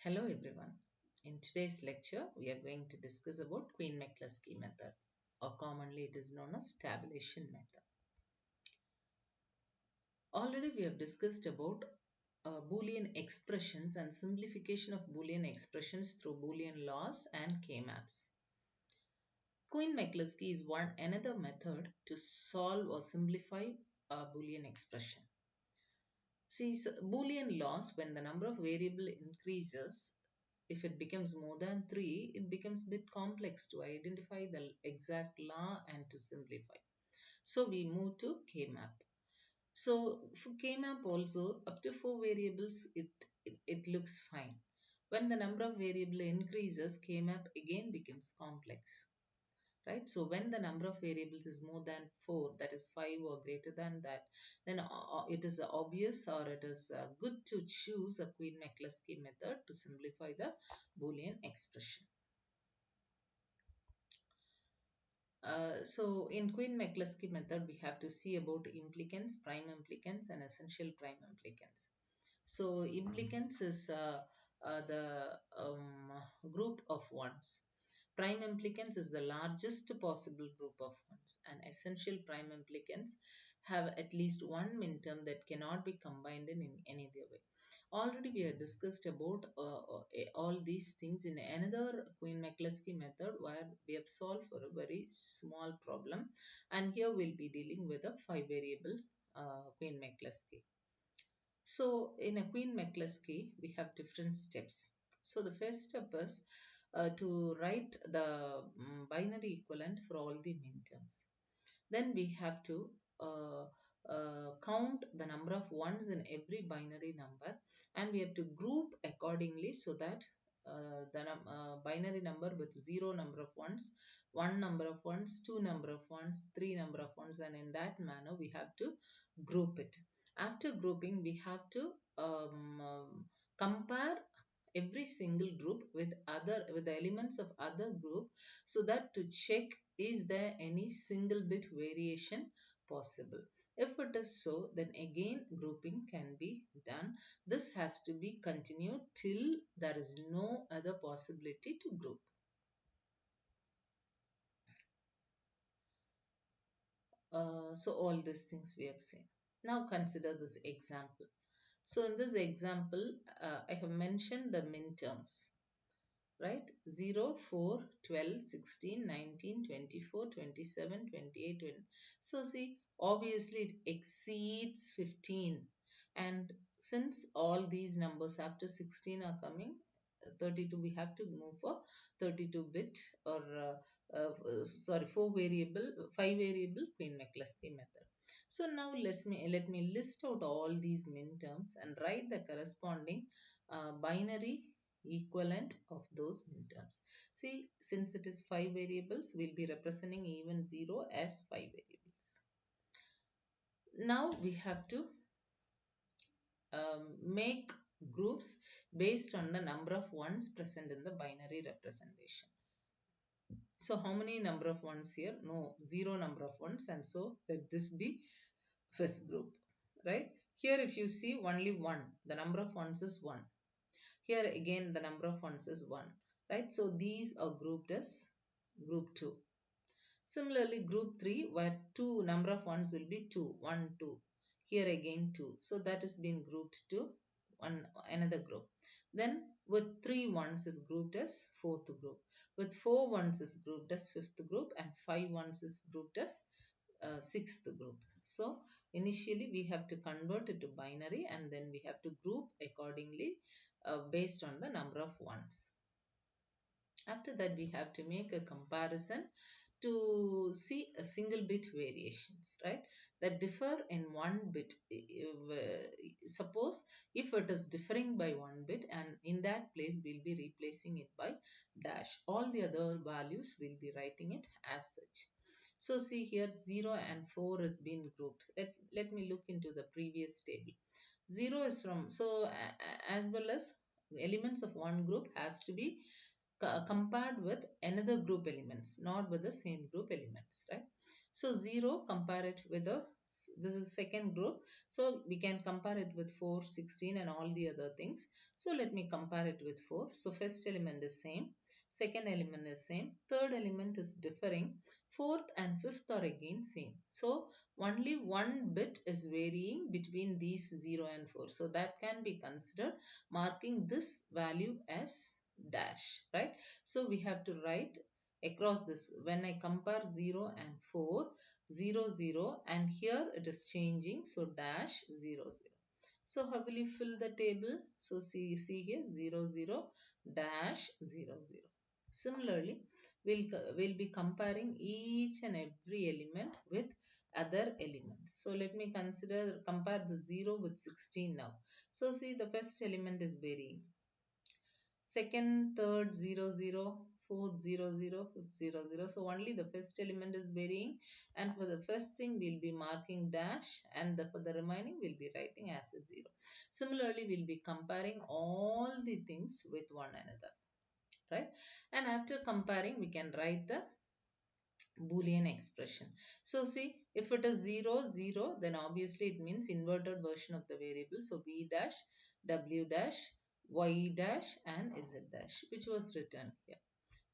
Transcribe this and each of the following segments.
Hello everyone. In today's lecture, we are going to discuss about Quine-McCluskey method, or commonly it is known as tabulation method. Already we have discussed about Boolean expressions and simplification of Boolean expressions through Boolean laws and K-maps. Quine-McCluskey is another method to solve or simplify a Boolean expression. See, Boolean laws, when the number of variable increases, if it becomes more than 3, it becomes a bit complex to identify the exact law and to simplify. So we move to K-map. So for K-map also, up to 4 variables, it looks fine. When the number of variable increases, K-map again becomes complex. Right, so when the number of variables is more than 4, that is 5 or greater than that, then it is obvious, or it is good to choose a Quine-McCluskey method to simplify the Boolean expression. So in Quine-McCluskey method, we have to see about implicants, prime implicants, and essential prime implicants. So implicants is the group of ones. Prime implicants is the largest possible group of ones, and essential prime implicants have at least one minterm that cannot be combined in any other way. Already we have discussed about all these things in another Quine-McCluskey method where we have solved for a very small problem, and here we'll be dealing with a 5 variable Quine-McCluskey. So in a Quine-McCluskey, we have different steps. So the first step is to write the binary equivalent for all the minterms. Then we have to count the number of ones in every binary number, and we have to group accordingly so that the binary number with 0 number of ones, 1 number of ones, 2 number of ones, 3 number of ones, and in that manner we have to group it. After grouping, we have to compare every single group with the elements of other group, so that to check is there any single bit variation possible. If it is so, then again grouping can be done. This has to be continued till there is no other possibility to group. So all these things we have seen. Now consider this example. So in this example, I have mentioned the minterms, right? 0, 4, 12, 16, 19, 24, 27, 28, 20. So see, obviously it exceeds 15. And since all these numbers after 16 are coming, 32, we have to move for 32 bit, or sorry, 4 variable, 5 variable Quine-McCluskey method. So now let me list out all these minterms and write the corresponding binary equivalent of those minterms. See, since it is 5 variables, we'll be representing even 0 as 5 variables. Now we have to make groups based on the number of ones present in the binary representation. So how many number of ones here? No, 0 number of ones, and so let this be first group, right? Here if you see only 1, the number of ones is 1. Here again the number of ones is 1, right? So these are grouped as group 2. Similarly, group 3, where 2 number of ones will be 2, 1, 2. Here again 2. So that is being grouped to another group. Then with 3 ones is grouped as fourth group. With 4 ones is grouped as fifth group, and 5 ones is grouped as sixth group. So initially we have to convert it to binary, and then we have to group accordingly based on the number of ones. After that, we have to make a comparison to see a single bit variations, right, that differ in 1 bit. Suppose if it is differing by 1 bit, and in that place we'll be replacing it by dash. All the other values we'll be writing it as such. So see here, 0 and 4 is being grouped. Let me look into the previous table. 0 is from, so as well as elements of one group has to be compared with another group elements, not with the same group elements, right? So 0, compare it with the This is second group. So we can compare it with 4, 16 and all the other things. So let me compare it with 4. So first element is same. Second element is same. Third element is differing. Fourth and fifth are again same. So only one bit is varying between these 0 and 4. So that can be considered marking this value as dash, right? So we have to write across this. When I compare 0 and 4, 0 0, and here it is changing, so dash 0 0. So how will you fill the table? So see here 0 0 dash 0 0. Similarly, we'll be comparing each and every element with other elements. So let me compare the 0 with 16 now. So see, the first element is varying. Second, third 0 0, fourth 0 0, fifth 0 0. So only the first element is varying, and for the first thing we'll be marking dash, and for the remaining we'll be writing as a 0. Similarly, we'll be comparing all the things with one another, right? And after comparing, we can write the Boolean expression. So see, if it is 0 0, then obviously it means inverted version of the variable. So v dash, w dash, y dash and z dash, which was written here.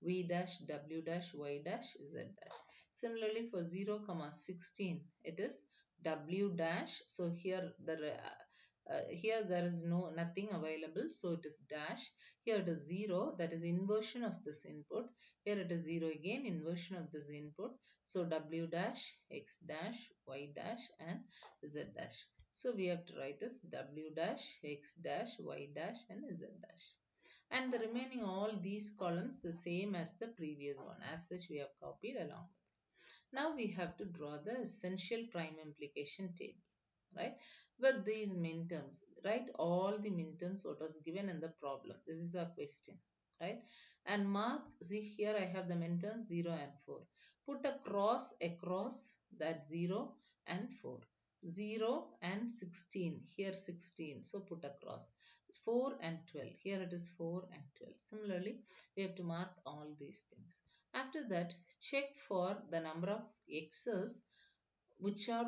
V dash, w dash, y dash, z dash. Similarly for 0 comma 16, it is w dash. So here there is nothing available, so it is dash. Here it is 0, that is inversion of this input. Here it is 0 again, inversion of this input. So w dash, x dash, y dash and z dash. So we have to write as w dash, x dash, y dash and z dash. And the remaining all these columns the same as the previous one. As such, we have copied along. Now we have to draw the essential prime implication table, right? With these minterms, write all the minterms what was given in the problem. This is our question, right? And mark, see here I have the minterms 0 and 4. Put a cross across that 0 and 4. 0 and 16, here 16, so put a cross. 4 and 12, here it is 4 and 12. Similarly, we have to mark all these things. After that, check for the number of x's which are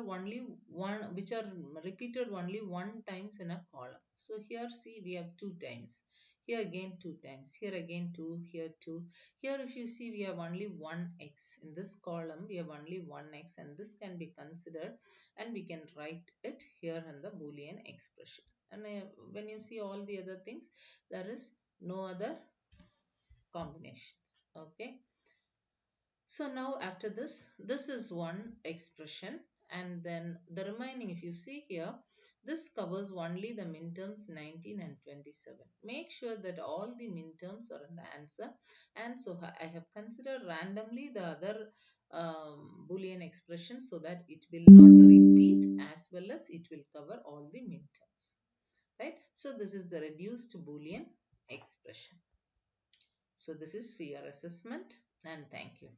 repeated only one times in a column. So here see, we have 2 times. Here again 2 times. Here again 2. Here 2. Here if you see, we have only one x. In this column we have only one x, and this can be considered, and we can write it here in the Boolean expression. And when you see all the other things, there is no other combinations. Okay. So now after this is one expression, and then the remaining, if you see here, this covers only the minterms 19 and 27. Make sure that all the minterms are in the answer. And so I have considered randomly the other Boolean expressions so that it will not repeat, as well as it will cover all the minterms. Right? So this is the reduced Boolean expression. So this is for your assessment, and thank you.